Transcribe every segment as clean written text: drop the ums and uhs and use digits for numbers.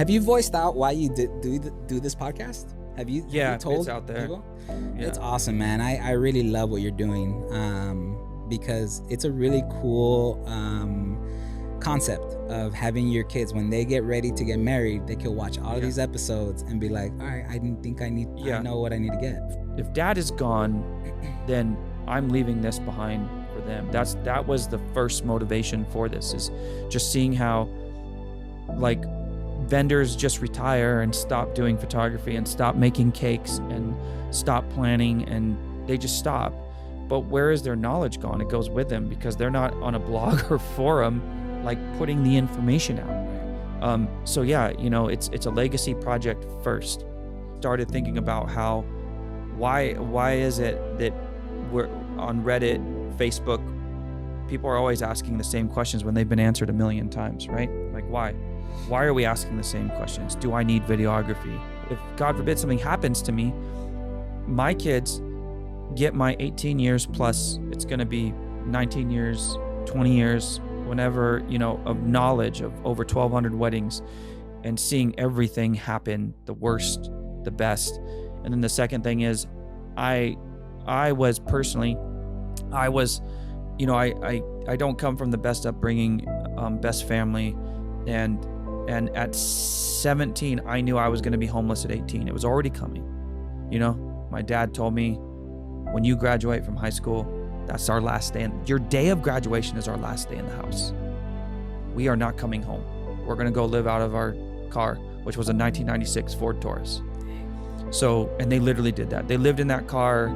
Have you voiced out why you do this podcast? Have you told it's out there. people? Yeah. It's awesome, man. I really love what you're doing because it's a really cool concept of having your kids, when they get ready to get married, they can watch all of these episodes and be like, all right, I didn't think I know what I need to get. If dad is gone, then I'm leaving this behind for them. That was the first motivation for this, is just seeing how like vendors just retire and stop doing photography and stop making cakes and stop planning, and they just stop. But where is their knowledge gone? It goes with them because they're not on a blog or forum like putting the information out. So yeah, it's a legacy project first. Started thinking about how why is it that we're on Reddit, Facebook, people are always asking the same questions when they've been answered a million times, right? Like why? Why are we asking the same questions? Do I need videography? If God forbid something happens to me, my kids get my 18 years plus, it's going to be 19 years, 20 years, whenever, of knowledge of over 1,200 weddings and seeing everything happen, the worst, the best. And then the second thing is I don't come from the best upbringing, best family. And at 17, I knew I was going to be homeless at 18. It was already coming. My dad told me, when you graduate from high school, that's our last day. Your day of graduation is our last day in the house. We are not coming home. We're going to go live out of our car, which was a 1996 Ford Taurus. So, and they literally did that. They lived in that car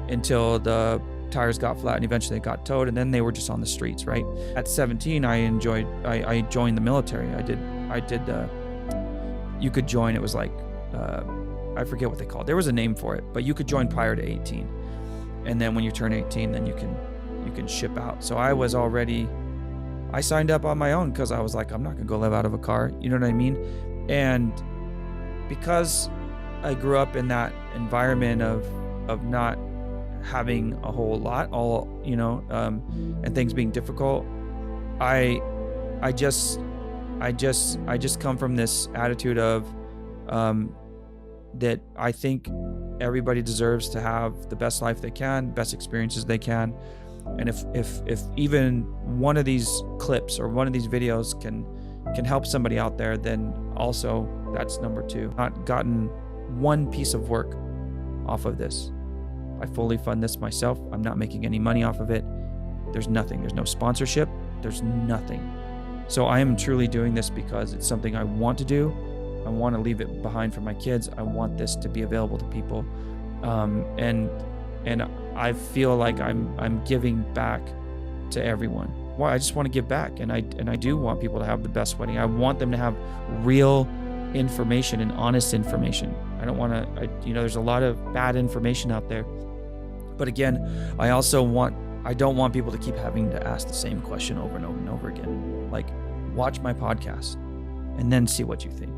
until the tires got flat and eventually it got towed, and then they were just on the streets, right? At 17, I joined the military. You could join, it was like, I forget what they called it. There was a name for it, but you could join prior to 18. And then when you turn 18, then you can ship out. So I signed up on my own because I was like, I'm not gonna go live out of a car. You know what I mean? And because I grew up in that environment of not having a whole lot, and things being difficult, I just come from this attitude of that I think everybody deserves to have the best life they can, best experiences they can. And if even one of these clips or one of these videos can help somebody out there, then also that's number two. Not gotten one piece of work off of this. I fully fund this myself. I'm not making any money off of it. There's nothing. There's no sponsorship. There's nothing. So I am truly doing this because it's something I want to do. I want to leave it behind for my kids. I want this to be available to people. And I feel like I'm giving back to everyone. Well, I just want to give back, and I do want people to have the best wedding. I want them to have real information and honest information. I don't want to, there's a lot of bad information out there. But again, I don't want people to keep having to ask the same question over and over and over again. Like, watch my podcast and then see what you think.